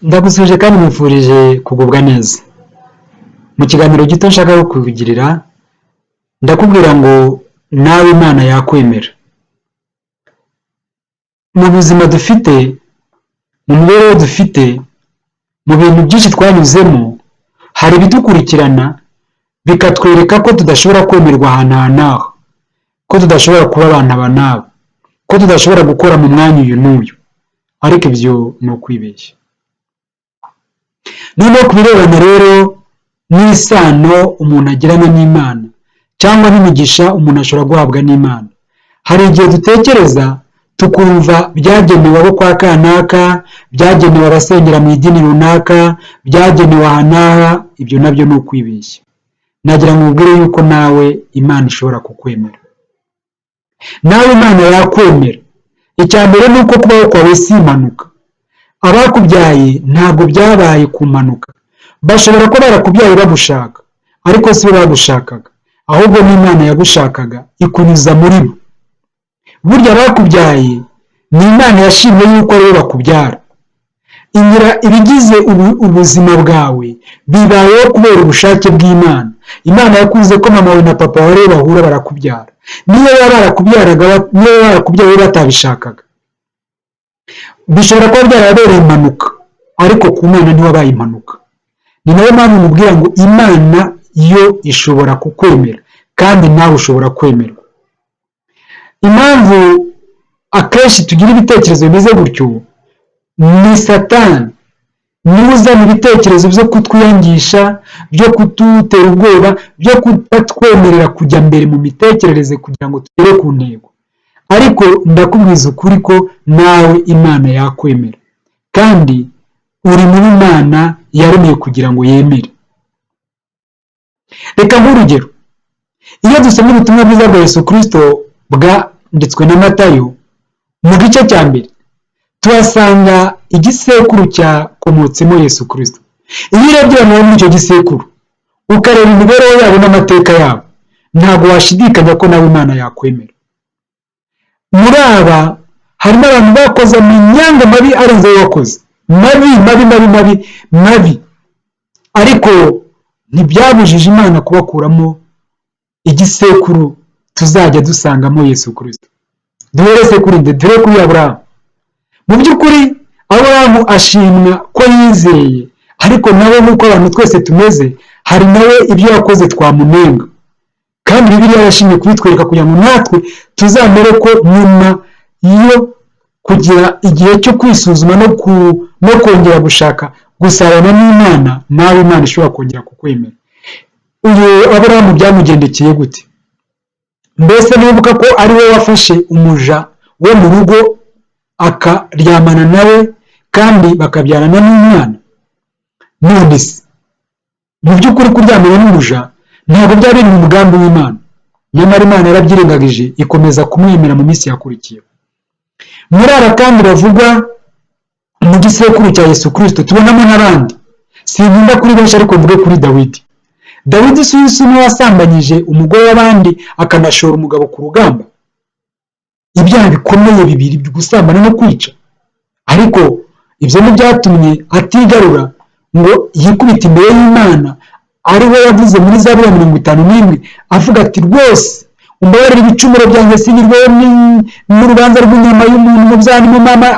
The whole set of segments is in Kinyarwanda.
Ndagusuje kandi nkwifurije kugubwa neza. Mu kiganiro gito nshaka kukugirira, ndakubwira ngo nawe Imana yakwemera. Mu buzima dufite, mu mibereho dufite, mu bintu byinshi twanyuzemo, hari ibidukurikirana bikatwereka ko tudashobora kwemerwa ahantu aha n'aha, ko tudashobora kuba abantu aba n'aba, ko tudashobora gukora mu mwanya uyu n'uyu, ariko ibyo ni ukwibeshya. Noneho ku birebana rero n'isano umuntu agirana n'Imana cyangwa n'imigisha umuntu ashobora guhabwa n'Imana, hari igihe dutekereza tukumva byagenewe abo kwa kanaka, byagenewe abasengera mu idini runaka, byagenewe aha n'aha, ibyo nabyo ni ukwibeshya. Nagira ngo ubwire yuko nawe Imana ishobora kukwemera. Nawe Imana yakwemera. Icya mbere ni uko kubaho kwawe si impanuka. Abakubyaye ntabwo byabaye ku mpanuka. Bashobora kuba barakubyaye bagushaka, ariko si bo bagushakaga, ahubwo n'Imana yagushakaga ikunyuza muri bo. Burya abakubyaye ni Imana yashimye yuko aribo bakubyara. Ibigize ubuzima bwawe bibayeho kubera ubushake bw'Imana. Imana yakunze ko mama wawe na papa wawe bahura barakubyara. Niyo barakubyaye batabishakaga, bishobora kuba byarabereye impanuka, ariko ku Mana ntiwabaye impanuka. Ni nayo mpamvu mubwira ngo Imana yo ishobora kukwemera, kandi nawe ushobora kwemerwa. Impamvu akenshi tugira ibitekerezo bimeze gutyo, ni Satani niwe uzana ibitekerezo byo kutwiyangisha, byo kudutera ubwoba, byo kutatwemerera kujya mbere mu mitekerereze kugira ngo tugere ku ntego. Ariko ndakubwiza ukuri ko nawe Imana yakwemera, kandi uri muri Imana yaremeye kugira ngo yemere. Reka nk'urugero, iyo dusomye ubutumwa bwiza bwa Yesu Kristo bwanditswe na Matayo, mu gice cya mbere tuhasanga igisekuru cyakomotsemo Yesu Kristo. Iyo urebye abantu muri icyo gisekuru, ukareba imibereho yabo n'amateka yabo, ntabwo washidikanya ko nawe Imana yakwemera. Muri aba harimo abantu bakoze amanyanga mabi arenze ayo wakoze, mabi, ariko ntibyabujije Imana kubakuramo igisekuru tuzajya dusangamo Yesu Kristo. Duhere kuri Aburahamu. Mu by'ukuri Aburahamu ashimwa ko yizeye, ariko nawe nk'uko abantu twese tumeze, hari nawe ibyo yakoze twamunenga, kandi Bibiliya yashimye kubitwereka kugira ngo natwe tuzamere ko nyuma yo kugira igihe cyo kwisuzuma no kongera gushaka gusabana n'Imana, nawe Imana ishobora kongera kukwemera. Uyu Aburahamu byamugendekeye gute? Mbese nibuka ko ari we wafashe umuja wo mu rugo akaryamana nawe kandi bakabyarana n'umwana? None se mu by'ukuri kuryamana n'umuja ntabwo byari mu mugambi w'Imana, nyamara Imana yarabyirengagije ikomeza kumwemera mu minsi yakurikiyeho. Muri aba kandi bavugwa mu gisekuru cya Yesu Kristo tubonamo n'abandi. Sinkunda kuri benshi, ariko mvuge kuri Dawidi. Dawidi si we wasambanyije umugore w'abandi akanashora umugabo ku rugamba? Ibyaha bikomeye bibiri, gusambana no kwica. Ariko ibyo ntibyatumye atigarura ngo yikubite imbere y'Imana. Ari we yavuze muri Zaburi 51 avuga ati, rwose umbabarire ibicumuro byanjye, sinirweho n'urubanza rw'inyama y'umuntu mu byaha mu mama.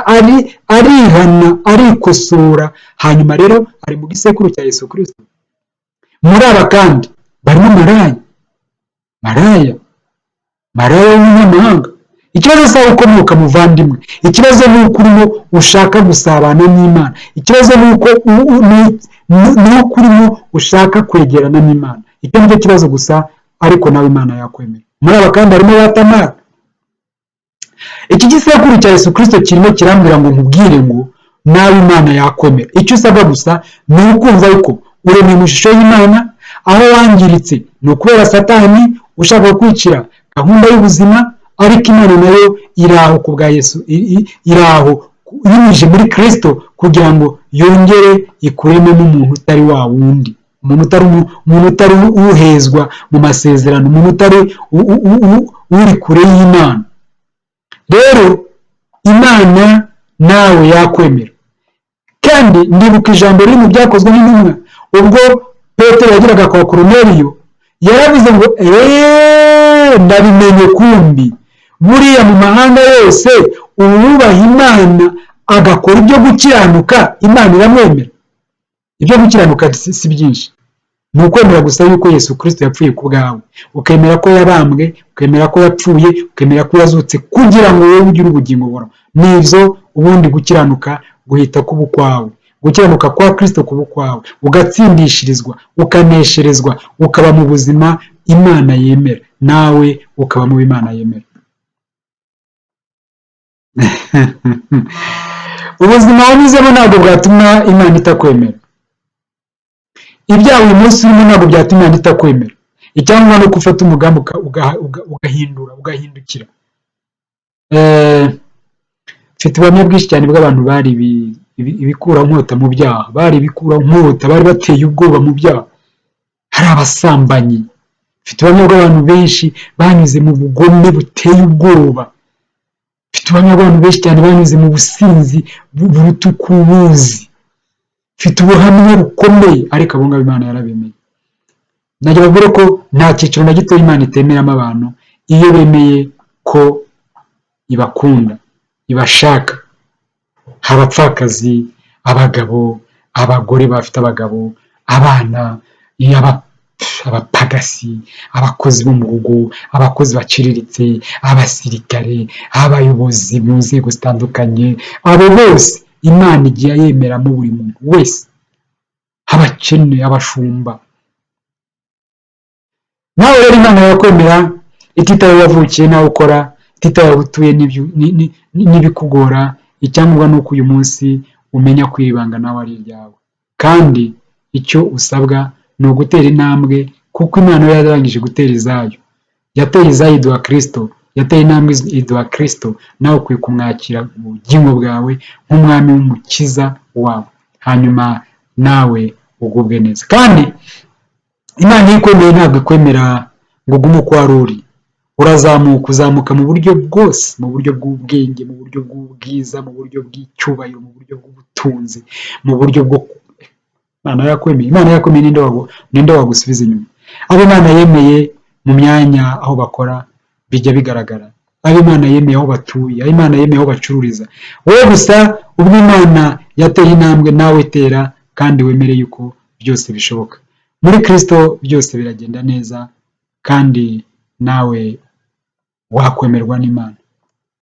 Arihana, arikosora. Hanyuma rero ari mu gisekuru cya Yesu Kristo. Muri aba kandi barimo maraya w'umunyamahanga. Ikibazo si aho ukomoka muvandimwe, ikibazo ni uko urimo ushaka gusabana n'Imana, ikibazo ni uko urimo ushaka kwegerana n'Imana. Icyo nicyo kibazo gusa, ariko nawe Imana yakwemera. Muri aba kandi harimo ba Tamara. Iki gisekuru cya Yesu Kristo kirimo kirambwira ngo nkubwire ngo nawe Imana yakwemera. Icyo usabwa gusa ni ukumva yuko uremeye mu ishusho y'Imana. Aho wangiritse ni ukubera Satani ushaka kwicira gahunda y'ubuzima, ariko Imana nayo iraho ku bwa Yesu, iraho yinjije muri Kristo kugira ngo yongere ikuremo n'umuntu utari wa wundi, umuntu utari uhezwa mu masezerano, umuntu utari uri kure y'Imana. Rero Imana nawe yakwemera. kandi ndibuka ijambo riri mu Byakozwe n'Intumwa ubwo Petero yagiraga kwa Koruneliyo, yaravuze ngo ndabimenye kumbi buriya mu mahanga yose uwubaha Imana agakora ibyo gukiranuka Imana iramwemera. Ibyo gukiranuka si byinshi, ni ukwemera gusa yuko Yesu Kristo yapfuye ku bwawe, ukemera ko yabambwe, ukemera ko yapfuye, ukemera ko yazutse kugira ngo wowe ugire ubugingo buhoraho. Nibyo ubundi gukiranuka guhita kuba ukwawe, gukiranuka kwa Kristo kuba ukwawe, ugatsindishirizwa, ukanesherezwa, ukaba mu buzima Imana yemera, nawe ukaba mu Imana yemera. Ubuzima wanyuzemo ntabwo bwatuma Imana itakwemera. Ibyaha uyu munsi urimo ntabwo byatuma Imana itakwemera. Icyangombwa ni uko ufata umugambi ugahindukira. Mfite ubuhamya bwinshi cyane bw'abantu bari ibikurankota mu byaha, bari ibikurankota, bari bateye ubwoba mu byaha. Hari abasambanyi. Mfite ubuhamya bw'abantu benshi banyuze mu bugome buteye ubwoba. Mfite ubuhamya bw'abantu benshi cyane banyuze mu businzi buruta uko ubuzi. Mfite ubuhamya bukomeye, ariko abo ngabo Imana yarabemeye. Nagira bavuga ko nta cyiciro na gito Imana itemeramo abantu iyo bemeye ko ibakunda, ibashaka. Abapfakazi, abagabo, abagore bafite abagabo, abana, abapagasi, abakozi bo mu rugo, abakozi baciriritse, abasirikare, abayobozi mu nzego zitandukanye, abo bose Imana igiye yemeramo buri muntu wese, abakene, abashumba. Nawe rero Imana yakwemera ititaye aho wavukiye nawe ukora, ititaye aho utuye n'ibikugora. Icyangombwa ni uko uyu munsi umenya ko iri banga nawe ari iryawe, kandi icyo usabwa ni ugutera intambwe, kuko Imana yo yarangije gutera izayo. Yateye izayo iduha Kristo, yateye intambwe iduha Kristo. Nawe ukwiye kumwakira mu bugingo bwawe nk'umwami w'umukiza wawe, hanyuma nawe ugubwe neza. Kandi Imana iyo ikwemeye ntabwo ikwemera ngo ugume uko wari uri. Uzamuka mu buryo bwose, mu buryo bw'ubwenge, mu buryo bw'ubwiza, mu buryo bw'icyubahiro, mu buryo bw'ubutunzi, mu buryo bwo Imana yakwemeye. Imana yakwemeye, ninde wagusubiza inyuma? Abo Imana yemeye mu myanya aho bakora bijya bigaragara, abo Imana yemeye aho batuye, abo Imana yemeye aho bacururiza. Wowe gusa ubwo Imana yateye intambwe, nawe tera, kandi wemere yuko byose bishoboka. Muri Kristo byose biragenda neza, kandi nawe wakwemerwa n'Imana.